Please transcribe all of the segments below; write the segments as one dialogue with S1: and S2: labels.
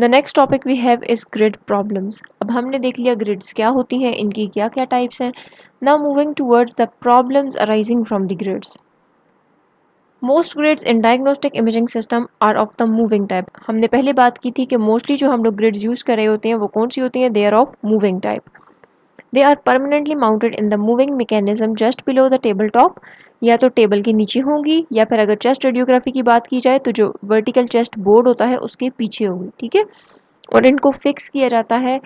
S1: The next topic we have is grid problems. अब हमने देख लिया ग्रिड्स क्या होती हैं, इनकी क्या क्या टाइप्स हैं। Now moving towards the problems arising from the grids. Most grids in diagnostic imaging system are of the moving type. हमने पहले बात की थी कि मोस्टली जो हम लोग ग्रिड्स यूज कर रहे होते हैं वो कौन सी होती हैं, they are of moving type. They are permanently mounted in the moving mechanism just below the table top, या तो टेबल के नीचे होंगी, या फिर अगर चेस्ट रेडियोग्राफी की बात की जाए तो जो वर्टिकल चेस्ट बोर्ड होता है उसके पीछे होगी। ठीक है, और इनको फिक्स किया जाता है।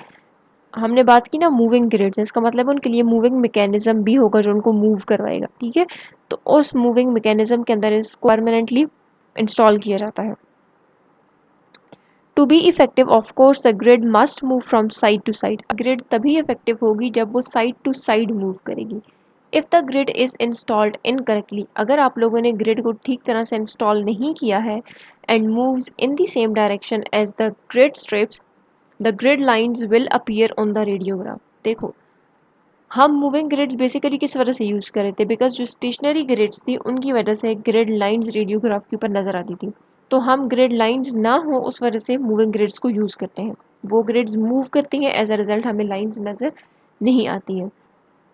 S1: हमने बात की ना मूविंग ग्रिड्स, इसका मतलब उनके लिए मूविंग मैकेनिज्म भी होगा जो उनको मूव करवाएगा। ठीक है, तो उस मूविंग मैकेनिज्म के अंदर इसको परमानेंटली इंस्टॉल किया जाता है। To be effective of course the grid must move from side to side. Grid तभी इफेक्टिव होगी जब वो साइड टू साइड मूव करेगी। If the grid is installed incorrectly, अगर आप लोगों ने ग्रिड को ठीक तरह से इंस्टॉल नहीं किया है, and moves in the same direction as the grid strips, the grid lines will appear on the radiograph. देखो, हम मूविंग ग्रिड्स बेसिकली किस वजह से यूज़ कर रहे थे, बिकॉज जो स्टेशनरी ग्रिड्स थी उनकी वजह से ग्रिड लाइन्स रेडियोग्राफ के ऊपर नज़र आती थी। तो हम ग्रिड लाइन्स ना हो उस वजह से मूविंग ग्रिड्स को यूज़ करते हैं। वो ग्रिड्स मूव करती हैं, एज अ रिजल्ट हमें लाइन्स नज़र नहीं आती हैं।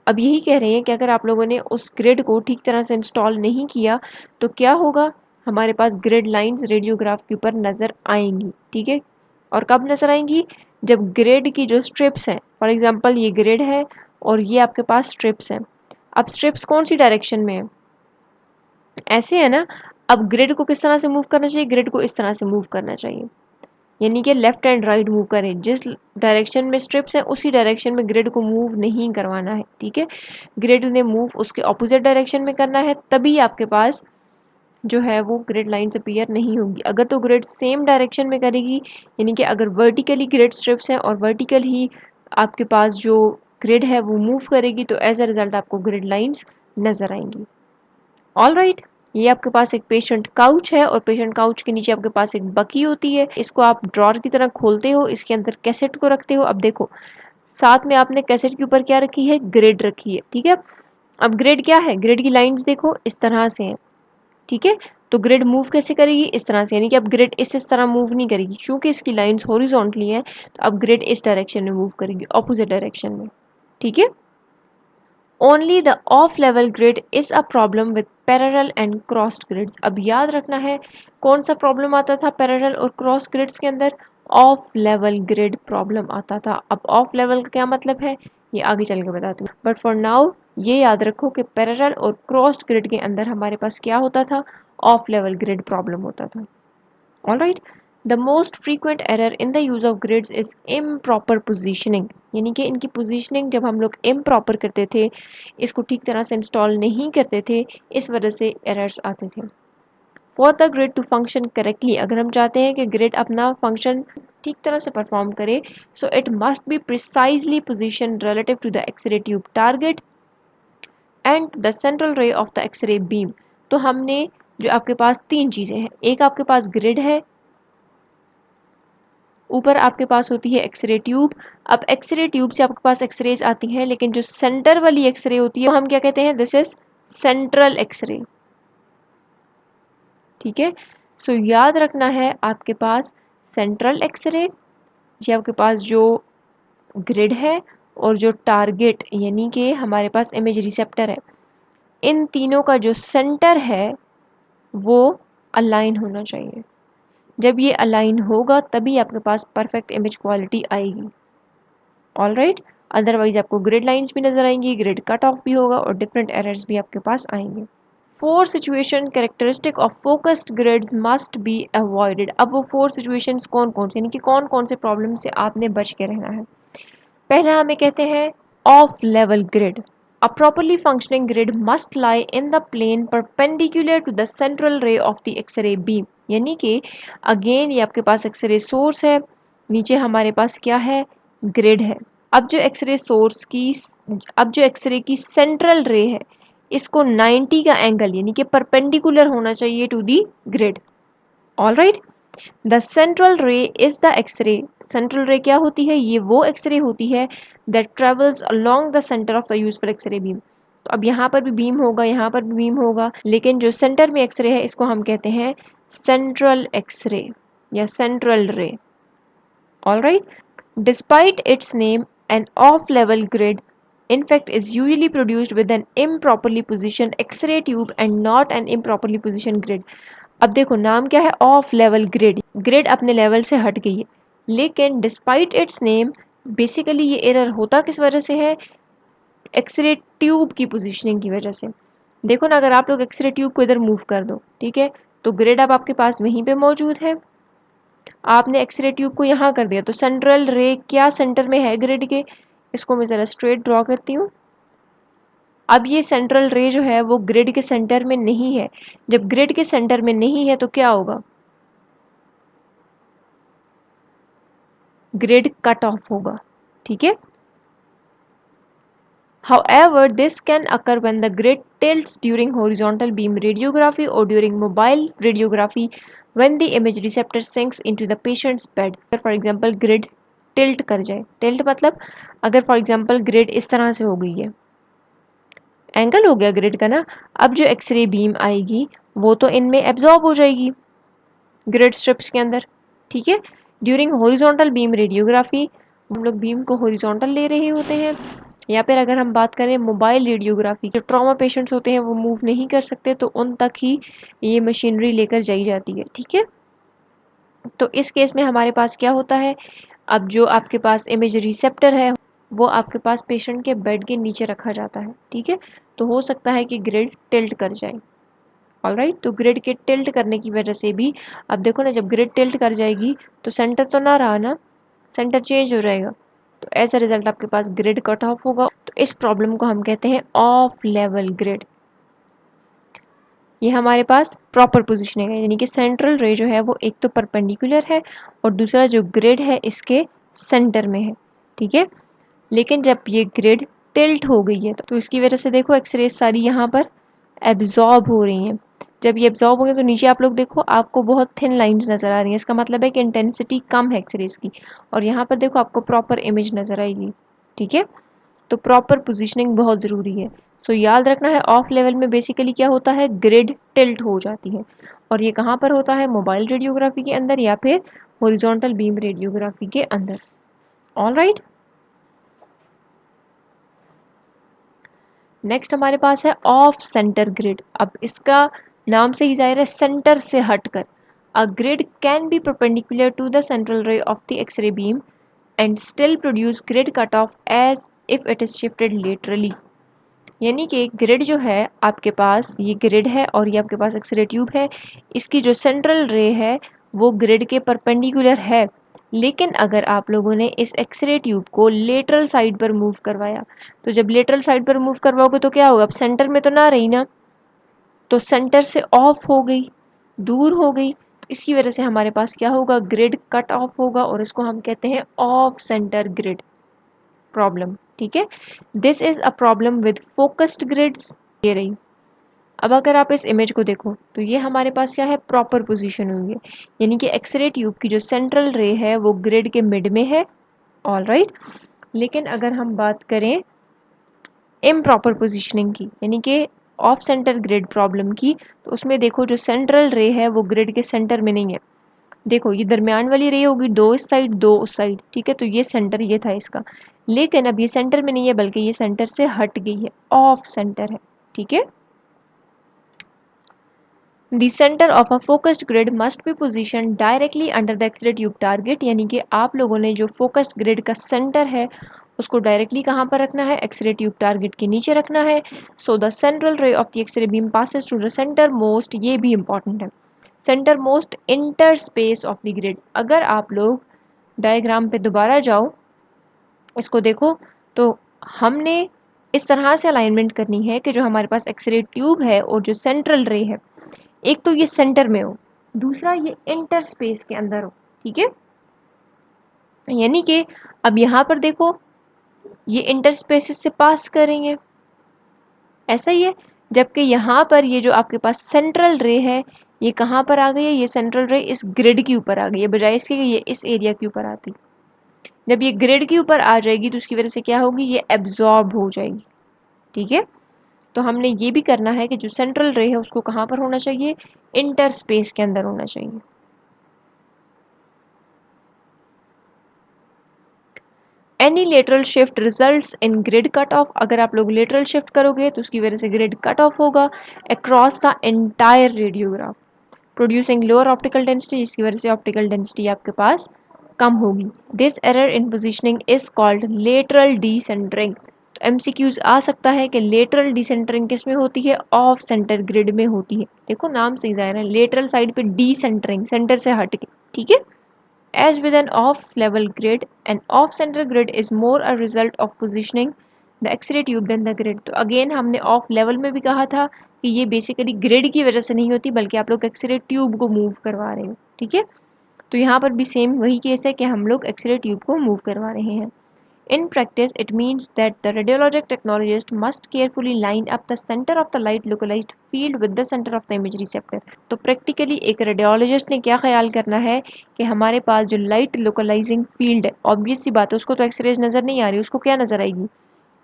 S1: अब यही कह रहे हैं कि अगर आप लोगों ने उस ग्रिड को ठीक तरह से इंस्टॉल नहीं किया तो क्या होगा, हमारे पास ग्रिड लाइन्स रेडियोग्राफ के ऊपर नज़र आएंगी। ठीक है, और कब नज़र आएंगी, जब ग्रिड की जो स्ट्रिप्स हैं, फॉर एग्जांपल ये ग्रिड है और ये आपके पास स्ट्रिप्स हैं। अब स्ट्रिप्स कौन सी डायरेक्शन में है, ऐसे है ना। अब ग्रिड को किस तरह से मूव करना चाहिए, ग्रिड को इस तरह से मूव करना चाहिए, यानी कि लेफ्ट एंड राइट मूव करें। जिस डायरेक्शन में स्ट्रिप्स हैं उसी डायरेक्शन में ग्रिड को मूव नहीं करवाना है। ठीक है, ग्रिड ने मूव उसके ऑपोजिट डायरेक्शन में करना है, तभी आपके पास जो है वो ग्रिड लाइन्स अपीयर नहीं होगी। अगर तो ग्रिड सेम डायरेक्शन में करेगी, यानी कि अगर वर्टिकली ग्रिड स्ट्रिप्स हैं और वर्टिकल ही आपके पास जो ग्रिड है वो मूव करेगी, तो एज अ रिजल्ट आपको ग्रिड लाइन्स नज़र आएंगी। ऑल राइट, ये आपके पास एक पेशेंट काउच है और पेशेंट काउच के नीचे आपके पास एक बकी होती है। इसको आप ड्रॉर की तरह खोलते हो, इसके अंदर कैसेट को रखते हो। अब देखो, साथ में आपने कैसेट के ऊपर क्या रखी है, ग्रिड रखी है। ठीक है, अब ग्रिड क्या है, ग्रिड की लाइंस देखो इस तरह से हैं। ठीक है, तो ग्रिड मूव कैसे करेगी, इस तरह से, यानी कि अब ग्रिड इस तरह मूव नहीं करेगी, क्योंकि इसकी लाइंस हॉरिजॉन्टली है, तो अब ग्रिड इस डायरेक्शन में मूव करेगी, ऑपोजिट डायरेक्शन में। ठीक है, only the of level grid is a problem with parallel and crossed grids. अब याद रखना है कौन सा प्रॉब्लम आता था पैरेलल और क्रॉस ग्रिड्स के अंदर, ऑफ लेवल ग्रिड प्रॉब्लम आता था। अब ऑफ लेवल का क्या मतलब है ये आगे चल के बताती हूँ, बट फॉर नाउ ये याद रखो कि पैरेलल और क्रॉस्ड ग्रिड के अंदर हमारे पास क्या होता था, ऑफ लेवल ग्रिड प्रॉब्लम होता था। Alright, the most frequent error in the use of grids is improper positioning, यानी कि इनकी पोजीशनिंग जब हम लोग इम्प्रॉपर करते थे, इसको ठीक तरह से इंस्टॉल नहीं करते थे, इस वजह से एरर्स आते थे। For the grid to function correctly, अगर हम चाहते हैं कि ग्रिड अपना फंक्शन ठीक तरह से परफॉर्म करे, so it must be precisely position relative to the X-ray tube target and the central ray of the X-ray beam. तो हमने जो आपके पास तीन चीज़ें हैं, एक आपके पास ग्रिड है, ऊपर आपके पास होती है एक्सरे ट्यूब। अब एक्सरे ट्यूब से आपके पास एक्सरेज आती हैं, लेकिन जो सेंटर वाली एक्सरे होती है वो हम क्या कहते हैं, दिस इज सेंट्रल एक्सरे। ठीक है, सो याद रखना है आपके पास सेंट्रल एक्सरे, ये आपके पास जो ग्रिड है और जो टारगेट यानी कि हमारे पास इमेज रिसेप्टर है, इन तीनों का जो सेंटर है वो अलाइन होना चाहिए। जब ये अलाइन होगा तभी आपके पास परफेक्ट इमेज क्वालिटी आएगी। ऑल राइट, अदरवाइज आपको ग्रिड लाइंस भी नजर आएंगी, ग्रिड कट ऑफ भी होगा और डिफरेंट एरर्स भी आपके पास आएंगे। Four situation characteristic of focused grids must be avoided. अब वो फोर सिचुएशंस कौन कौन से, यानी कि कौन कौन से प्रॉब्लम से आपने बच के रहना है। पहला हमें कहते हैं of level grid. A properly functioning grid must lie in the plane perpendicular to the central ray of the X-ray beam। यानी कि अगेन ये आपके पास एक्सरे सोर्स है, नीचे हमारे पास क्या है, ग्रिड है। अब जो एक्सरे सोर्स की अब जो एक्सरे की सेंट्रल रे है, इसको 90 का एंगल यानी कि परपेंडिकुलर होना चाहिए to the grid. All right, the central ray is the X-ray. Central ray क्या होती है, ये वो एक्सरे होती है that travels along the centre of the useful X-ray beam. तो अब यहाँ पर भी बीम होगा, यहाँ पर भी बीम होगा, लेकिन जो सेंटर में एक्सरे है इसको हम कहते हैं सेंट्रल एक्सरे या सेंट्रल रे। All right. Despite its name, an off-level grid in fact is usually produced with an improperly positioned X-ray tube and not an improperly positioned grid. अब देखो नाम क्या है, ऑफ लेवल ग्रिड, ग्रिड अपने level से हट गई है, लेकिन डिस्पाइट इट्स नेम बेसिकली ये एरर होता किस वजह से है, एक्सरे ट्यूब की पोजीशनिंग की वजह से। देखो ना, अगर आप लोग एक्सरे ट्यूब को इधर मूव कर दो, ठीक है, तो ग्रिड अब आपके पास वहीं पे मौजूद है, आपने एक्सरे ट्यूब को यहाँ कर दिया तो सेंट्रल रे क्या सेंटर में है ग्रिड के, इसको मैं ज़रा स्ट्रेट ड्रॉ करती हूँ। अब ये सेंट्रल रे जो है वो ग्रिड के सेंटर में नहीं है, जब ग्रिड के सेंटर में नहीं है तो क्या होगा, ग्रिड कट ऑफ होगा, ठीक है। However, this can occur when the grid tilts during horizontal beam radiography or during mobile radiography when the image receptor sinks into the patient's bed. For example, grid tilt कर जाए, tilt मतलब अगर for example grid इस तरह से हो गई है, एंगल हो गया ग्रिड का ना, अब जो एक्सरे बीम आएगी वो तो इनमें एब्जॉर्ब हो जाएगी ग्रिड स्ट्रिप्स के अंदर, ठीक है। ड्यूरिंग हॉरिजॉन्टल बीम रेडियोग्राफी, हम लोग बीम को हॉरिजॉन्टल ले रहे होते हैं, या फिर अगर हम बात करें मोबाइल रेडियोग्राफी, जो ट्रॉमा पेशेंट्स होते हैं वो मूव नहीं कर सकते तो उन तक ही ये मशीनरी लेकर जाई जाती है, ठीक है। तो इस केस में हमारे पास क्या होता है, अब जो आपके पास इमेज रिसेप्टर है वो आपके पास पेशेंट के बेड के नीचे रखा जाता है, ठीक है। तो हो सकता है कि ग्रिड टिल्ट कर जाए, ऑलराइट। तो ग्रिड के टिल्ट करने की वजह से भी, अब देखो ना, जब ग्रिड टिल्ट कर जाएगी तो सेंटर तो ना रहा ना, सेंटर चेंज हो जाएगा, तो एज अ रिजल्ट आपके पास ग्रिड कट ऑफ होगा। तो इस प्रॉब्लम को हम कहते हैं ऑफ लेवल ग्रिड। ये हमारे पास प्रॉपर पोजिशनिंग है, यानी कि सेंट्रल रे जो है वो एक तो परपेंडिकुलर है और दूसरा जो ग्रिड है इसके सेंटर में है, ठीक है। लेकिन जब ये ग्रिड टिल्ट हो गई है तो इसकी वजह से देखो एक्सरेज सारी यहाँ पर एब्जॉर्ब हो रही हैं। जब ये एब्जॉर्ब हो गए तो नीचे आप लोग देखो आपको बहुत थिन लाइंस नज़र आ रही हैं, इसका मतलब है कि इंटेंसिटी कम है एक्सरेज की, और यहाँ पर देखो आपको प्रॉपर इमेज नज़र आएगी, ठीक है। तो प्रॉपर पोजीशनिंग बहुत ज़रूरी है। सो याद रखना है, ऑफ लेवल में बेसिकली क्या होता है, ग्रिड टिल्ट हो जाती है, और ये कहाँ पर होता है, मोबाइल रेडियोग्राफी के अंदर या फिर हॉरिजॉन्टल बीम रेडियोग्राफी के अंदर। ऑल राइट, नेक्स्ट हमारे पास है ऑफ सेंटर ग्रिड। अब इसका नाम से ही जाहिर है सेंटर से हटकर, a grid can be perpendicular to the central ray of the X-ray beam and still produce grid cut off as if it is shifted laterally. यानी कि ग्रिड जो है आपके पास, ये ग्रिड है और ये आपके पास एक्सरे ट्यूब है, इसकी जो सेंट्रल रे है वो ग्रिड के परपेंडिकुलर है, लेकिन अगर आप लोगों ने इस एक्सरे ट्यूब को लेटरल साइड पर मूव करवाया, तो जब लेटरल साइड पर मूव करवाओगे तो क्या होगा, अब सेंटर में तो ना रही ना, तो सेंटर से ऑफ हो गई, दूर हो गई, तो इसकी वजह से हमारे पास क्या होगा, ग्रिड कट ऑफ होगा, और इसको हम कहते हैं ऑफ सेंटर ग्रिड प्रॉब्लम, ठीक है। This is a problem with focused grids. ये रही, अब अगर आप इस इमेज को देखो तो ये हमारे पास क्या है, प्रॉपर पोजीशन हुई है, यानी कि एक्सरे ट्यूब की जो सेंट्रल रे है वो ग्रिड के मिड में है, ऑल राइट। लेकिन अगर हम बात करें इम्प्रॉपर पोजीशनिंग की, यानी कि ऑफ सेंटर ग्रिड प्रॉब्लम की, तो उसमें देखो जो सेंट्रल रे है वो ग्रिड के सेंटर में नहीं है। देखो ये दरमियान वाली रे होगी, दो इस साइड दो उस साइड, ठीक है, तो ये सेंटर ये था इसका, लेकिन अब ये सेंटर में नहीं है बल्कि ये सेंटर से हट गई है, ऑफ सेंटर है, ठीक है। The center of a focused grid must be positioned directly under the X-ray tube target, यानी कि आप लोगों ने जो फोकस्ड ग्रिड का सेंटर है उसको डायरेक्टली कहाँ पर रखना है, एक्सरे ट्यूब टारगेट के नीचे रखना है। So the central ray of the X-ray beam passes to the centre most, ये भी इंपॉर्टेंट है, centre most interspace of the grid. अगर आप लोग डायग्राम पे दोबारा जाओ, इसको देखो, तो हमने इस तरह से अलाइनमेंट करनी है कि जो हमारे पास एक्सरे ट्यूब है और जो सेंट्रल रे है, एक तो ये सेंटर में हो, दूसरा ये इंटर स्पेस के अंदर हो, ठीक है। यानी कि अब यहाँ पर देखो ये इंटर स्पेसेस से पास कर रही है, ऐसा ही है, जबकि यहाँ पर ये जो आपके पास सेंट्रल रे है ये कहाँ पर आ गई है, ये सेंट्रल रे इस ग्रिड के ऊपर आ गई है, बजाय इसके कि ये इस एरिया के ऊपर आती। जब ये ग्रिड के ऊपर आ जाएगी तो उसकी वजह से क्या होगी, ये एब्जॉर्ब हो जाएगी, ठीक है। तो हमने ये भी करना है कि जो सेंट्रल रे है उसको कहाँ पर होना चाहिए, इंटर स्पेस के अंदर होना चाहिए। Any lateral shift results in grid cut of, अगर आप लोग लेटरल शिफ्ट करोगे तो उसकी वजह से ग्रिड कट ऑफ होगा across the entire radiograph, producing lower optical density, जिसकी वजह से ऑप्टिकल डेंसिटी आपके पास कम होगी। This error in positioning is called lateral decentering. तो एमसीक्यूज आ सकता है कि लेटरल डीसेंटरिंग किस में होती है, ऑफ सेंटर ग्रिड में होती है। देखो नाम से ही जाहिर है, लेटरल साइड पे डीसेंटरिंग, सेंटर से हट के, ठीक है। As with an off-level grid, an off-center grid is more a result of positioning the X-ray tube than the grid। तो अगेन हमने ऑफ लेवल में भी कहा था कि ये बेसिकली ग्रिड की वजह से नहीं होती, बल्कि आप लोग एक्सरे ट्यूब को मूव करवा रहे हो, ठीक है। तो यहाँ पर भी सेम वही केस है कि हम लोग एक्सरे ट्यूब को मूव करवा रहे हैं। In practice, it means that the radiologic technologist must carefully line up the center of the light localized field with the center of the image receptor। तो प्रैक्टिकली एक रेडियोलॉजिस्ट ने क्या ख्याल करना है कि हमारे पास जो लाइट लोकलाइजिंग फील्ड है, ऑब्वियस सी बात है, उसको तो एक्सरेज नज़र नहीं आ रही, उसको क्या नज़र आएगी,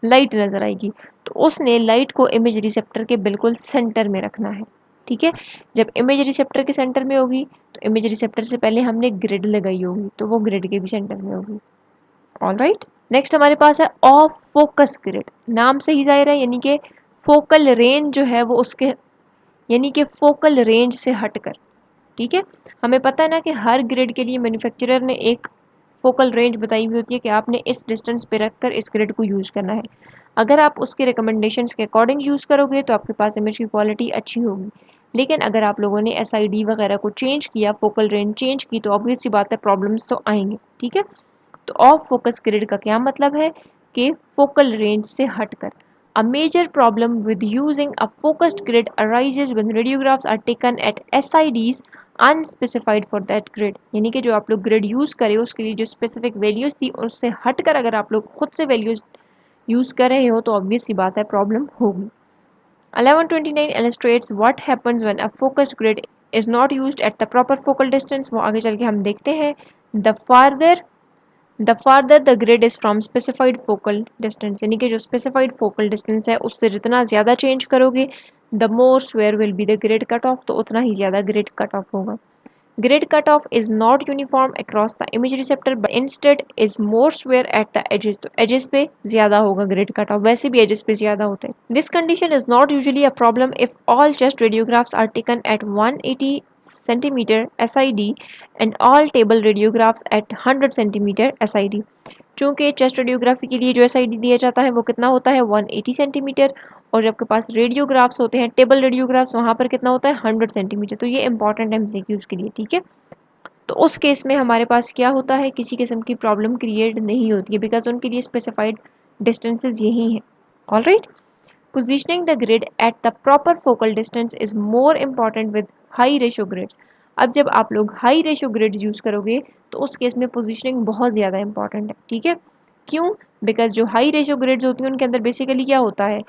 S1: लाइट नज़र आएगी। तो उसने लाइट को इमेज रिसेप्टर के बिल्कुल सेंटर में रखना है, ठीक है। जब इमेज रिसेप्टर के सेंटर में होगी तो इमेज रिसेप्टर से पहले हमने ग्रिड लगाई होगी, तो वो ग्रिड के भी सेंटर में होगी। ऑलराइट, नेक्स्ट हमारे पास है ऑफ फोकस ग्रिड। नाम से ही जाहिर है, यानी कि फोकल रेंज जो है वो उसके, यानी कि फोकल रेंज से हटकर, ठीक है। हमें पता है ना कि हर ग्रिड के लिए मैन्युफैक्चरर ने एक फोकल रेंज बताई हुई होती है कि आपने इस डिस्टेंस पे रखकर इस ग्रिड को यूज़ करना है। अगर आप उसके रिकमेंडेशंस के अकॉर्डिंग यूज़ करोगे तो आपके पास इमेज की क्वालिटी अच्छी होगी। लेकिन अगर आप लोगों ने SID वगैरह को चेंज किया, फोकल रेंज चेंज की, तो ऑब्वियस सी बात है प्रॉब्लम्स तो आएंगे, ठीक है। तो ऑफ फोकस ग्रिड का क्या मतलब है कि फोकल रेंज से हटकर। A major problem with using a focused grid arises when radiographs are taken at SIDs unspecified for that grid। यानी कि जो आप लोग ग्रिड यूज़ करें उसके लिए जो स्पेसिफिक वैल्यूज़ थी उससे हटकर अगर आप लोग खुद से वैल्यूज़ यूज़ कर रहे हो तो ऑब्वियस सी बात है प्रॉब्लम होगी। 1129 illustrates what happens when a focused grid is not used at the proper focal distance। वो आगे चल के हम देखते हैं। The farther the grid is from specified focal distance, यानी कि जो स्पेसिफाइड फोकल डिस्टेंस है उससे जितना ज़्यादा चेंज करोगे the more severe will be the grid cut off, तो उतना ही ज़्यादा ग्रिड कट ऑफ होगा। Grid cut off is not uniform across the image receptor but instead is more severe at the edges. तो edges पे ज़्यादा होगा grid cut of, वैसे भी एजेस पे ज़्यादा होता है। This condition is not usually a problem if all chest radiographs are taken at 180 centimeter SID and all table radiographs at 100 centimeter SID। चूँकि चेस्ट रेडियोग्राफी के लिए जो SID दिया जाता है वो कितना होता है 180 सेंटीमीटर, और जब आपके पास रेडियोग्राफ्स होते हैं टेबल रेडियोग्राफ्स, वहाँ पर कितना होता है 100 सेंटीमीटर। तो ये इंपॉर्टेंट है MCQs के लिए, ठीक है। तो उस केस में हमारे पास क्या होता है, किसी किस्म की प्रॉब्लम क्रिएट नहीं होती है बिकॉज उनके लिए स्पेसिफाइड डिस्टेंसेज यही हैं। Alright, Positioning the grid at the proper focal distance is more important with high ratio grids। अब जब आप लोग हाई रेशियो ग्रिड्स यूज़ करोगे तो उस केस में पोजीशनिंग बहुत ज़्यादा इंपॉर्टेंट है, ठीक है। क्यों? बिकॉज जो हाई रेशियो ग्रिड्स होती हैं उनके अंदर बेसिकली क्या होता है,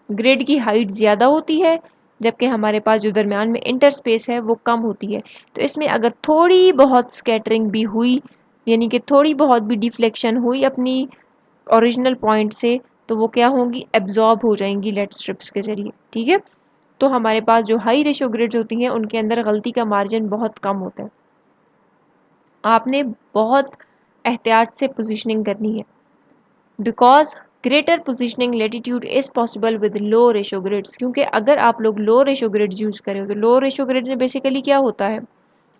S1: ग्रिड की हाइट ज़्यादा होती है, जबकि हमारे पास जो दरमियान में इंटर स्पेस है वो कम होती है। तो इसमें अगर थोड़ी बहुत स्कैटरिंग भी हुई, यानी कि थोड़ी बहुत भी डिफ्लेक्शन हुई अपनी ओरिजिनल पॉइंट से, तो वो क्या होंगी, एब्जॉर्ब हो जाएंगी लेड स्ट्रिप्स के ज़रिए, ठीक है। तो हमारे पास जो हाई रेशियो ग्रिड्स होती हैं उनके अंदर गलती का मार्जिन बहुत कम होता है। आपने बहुत एहतियात से पोजीशनिंग करनी है because greater positioning latitude is possible with low ratio grids. क्योंकि अगर आप लोग लो रेशियो ग्रिड्स यूज़ करें तो लो रेशियो ग्रिड्स में बेसिकली क्या होता है,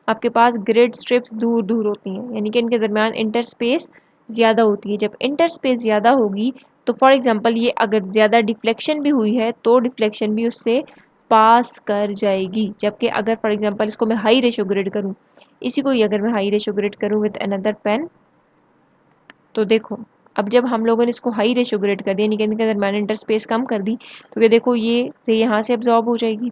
S1: आपके पास ग्रिड स्ट्रिप्स दूर दूर होती हैं, यानी कि इनके दरमियान इंटर स्पेस ज़्यादा होती है। जब इंटर स्पेस ज़्यादा होगी तो फॉर एग्जांपल ये अगर ज़्यादा डिफ्लेक्शन भी हुई है तो डिफ्लेक्शन भी उससे पास कर जाएगी। जबकि अगर फॉर एग्जांपल इसको मैं हाई रेशियो ग्रिड करूँ, इसी को ही अगर मैं हाई रेशियो ग्रिड करूँ विद अनदर पेन, तो देखो अब जब हम लोगों ने इसको हाई रेशियो ग्रेड कर दिया, यानी कि इनके दरमियान इंटर स्पेस कम कर दी, तो ये देखो ये रे यहाँ से एब्जॉर्ब हो जाएगी,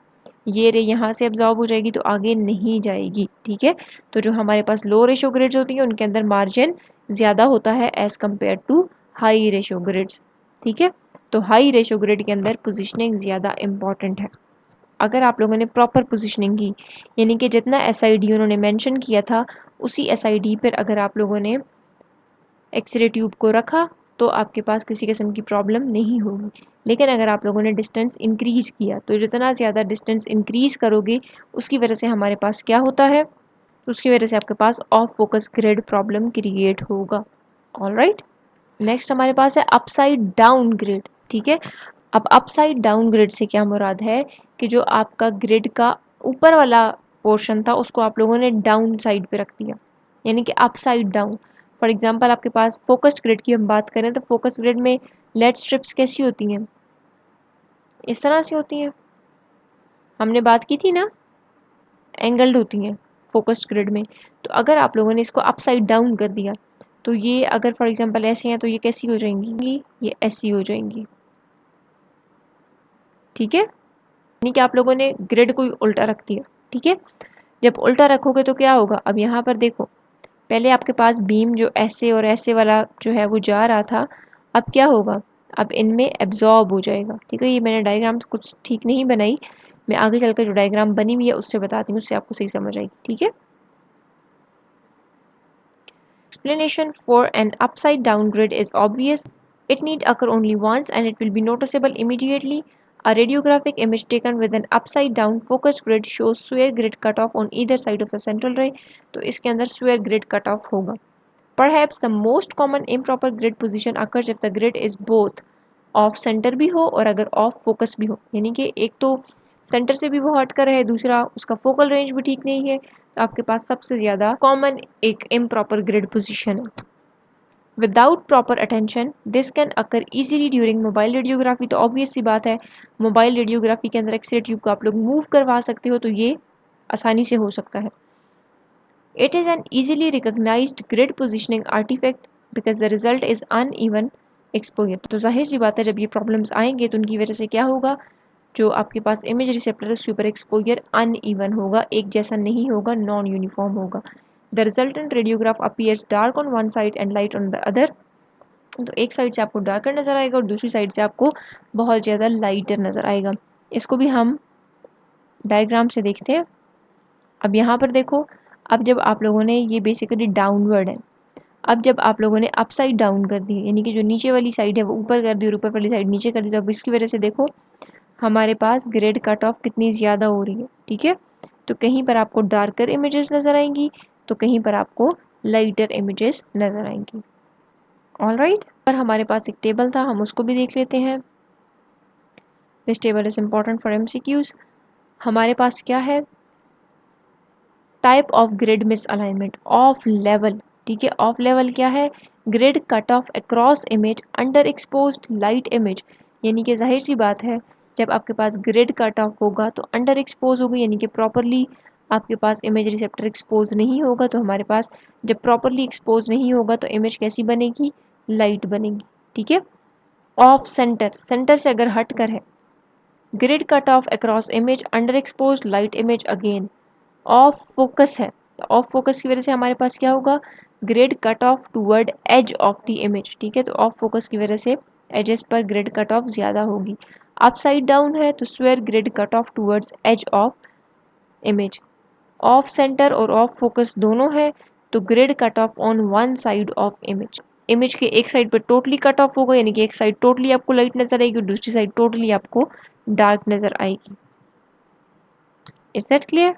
S1: ये रे यहाँ से एब्जॉर्ब हो जाएगी, तो आगे नहीं जाएगी, ठीक है। तो जो हमारे पास लो रेशियो ग्रिड्स होती हैं उनके अंदर मार्जिन ज़्यादा होता है as compare to high ratio grids, ठीक है। तो हाई रेशियो ग्रिड के अंदर पोजिशनिंग ज़्यादा इम्पॉर्टेंट है। अगर आप लोगों ने प्रॉपर पोजिशनिंग की, यानी कि जितना SID उन्होंने मैंशन किया था उसी SID पर अगर आप लोगों ने एक्सरे ट्यूब को रखा तो आपके पास किसी किस्म की प्रॉब्लम नहीं होगी। लेकिन अगर आप लोगों ने डिस्टेंस इंक्रीज़ किया, तो जितना ज़्यादा डिस्टेंस इंक्रीज़ करोगे उसकी वजह से हमारे पास क्या होता है, तो उसकी वजह से आपके पास off focus grid problem create होगा। ऑलराइट, नेक्स्ट हमारे पास है अपसाइड डाउन ग्रिड। ठीक है, अब अपसाइड डाउन ग्रिड से क्या मुराद है कि जो आपका ग्रिड का ऊपर वाला पोर्शन था उसको आप लोगों ने डाउन साइड पे रख दिया, यानी कि अपसाइड डाउन। फॉर एग्जांपल आपके पास फोकस्ड ग्रिड की हम बात करें तो फोकस ग्रिड में लेड स्ट्रिप्स कैसी होती हैं, इस तरह से होती हैं, हमने बात की थी ना, एंगल्ड होती हैं फोकस्ड ग्रिड में। तो अगर आप लोगों ने इसको अपसाइड डाउन कर दिया तो ये अगर फॉर एग्जांपल ऐसे हैं तो ये कैसी हो जाएंगी, ये ऐसी हो जाएंगी। ठीक है, यानी कि आप लोगों ने ग्रिड को उल्टा रख दिया। ठीक है, जब उल्टा रखोगे तो क्या होगा, अब यहाँ पर देखो, पहले आपके पास बीम जो ऐसे और ऐसे वाला जो है वो जा रहा था, अब क्या होगा, अब इनमें एब्जॉर्ब हो जाएगा। ठीक है, ये मैंने डायग्राम कुछ ठीक नहीं बनाई, मैं आगे चलकर जो डायग्राम बनी हुई है उससे बताती हूँ, उससे आपको सही समझ आएगी। ठीक है, explanation for an upside down grid is obvious. It need occur only once and it will be noticeable immediately. A radiographic image taken with an upside down focused grid shows square grid cutoff on either side of the central ray. तो इसके अंदर square grid cutoff होगा. Perhaps the most common improper grid position occurs if the grid is both of centre भी हो और अगर of focus भी हो, यानी कि एक तो सेंटर से भी वो हटकर है, दूसरा उसका फोकल रेंज भी ठीक नहीं है, तो आपके पास सबसे ज़्यादा कॉमन एक इम्प्रॉपर ग्रिड पोजीशन है। Without proper attention this can occur easily during mobile radiography. तो ऑब्वियस सी बात है, मोबाइल रेडियोग्राफी के अंदर एक्सरे ट्यूब को आप लोग मूव करवा सकते हो तो ये आसानी से हो सकता है। It is an easily recognised grid positioning artefact because the result is uneven exposure. तो जाहिर सी बात है, जब ये प्रॉब्लम्स आएंगे तो उनकी वजह से क्या होगा, जो आपके पास इमेज रिसेप्टर है उसके ऊपर एक्सपोजर अनइवन होगा, एक जैसा नहीं होगा, नॉन यूनिफॉर्म होगा। The resultant radiograph appears dark on one side and light on the other. तो एक साइड से आपको डार्कर नज़र आएगा और दूसरी साइड से आपको बहुत ज़्यादा लाइटर नज़र आएगा। इसको भी हम डायग्राम से देखते हैं। अब यहाँ पर देखो, अब जब आप लोगों ने ये बेसिकली डाउनवर्ड है, अब जब आप लोगों ने अपसाइड डाउन कर दी, यानी कि जो नीचे वाली साइड है वो ऊपर कर दी और ऊपर वाली साइड नीचे कर दी, तो अब इसकी वजह से देखो हमारे पास ग्रेड कट ऑफ कितनी ज़्यादा हो रही है। ठीक है, तो कहीं पर आपको डार्कर इमेजेस नज़र आएंगी तो कहीं पर आपको लाइटर इमेजेस नज़र आएंगी। ऑलराइट, पर हमारे पास एक टेबल था, हम उसको भी देख लेते हैं। This table is important for MCQs. हमारे पास क्या है, type of grid miss alignment of level. ठीक है, ऑफ लेवल क्या है, grid cut of across image under exposed light image, यानी कि जाहिर सी बात है जब आपके पास ग्रिड कट ऑफ होगा तो अंडर एक्सपोज होगी, यानी कि प्रॉपरली आपके पास इमेज रिसेप्टर एक्सपोज नहीं होगा। तो हमारे पास जब प्रॉपरली एक्सपोज नहीं होगा तो इमेज कैसी बनेगी, लाइट बनेगी। ठीक है, ऑफ सेंटर, सेंटर से अगर हट कर है, grid cut of across image under expose light image again. Of focus है, तो ऑफ फोकस की वजह से हमारे पास क्या होगा, grid cut off toward edge of the image. ठीक है, तो ऑफ फोकस की वजह से एजेस पर ग्रिड कट ऑफ ज़्यादा होगी। अपसाइड डाउन है तो square grid cut off towards edge of image. Off centre और ऑफ फोकस दोनों है तो grid cut off on one side of image, image के एक साइड पर टोटली कट ऑफ होगा, यानी कि एक साइड टोटली आपको लाइट नजर आएगी और दूसरी साइड टोटली आपको डार्क नजर आएगी। Is that clear?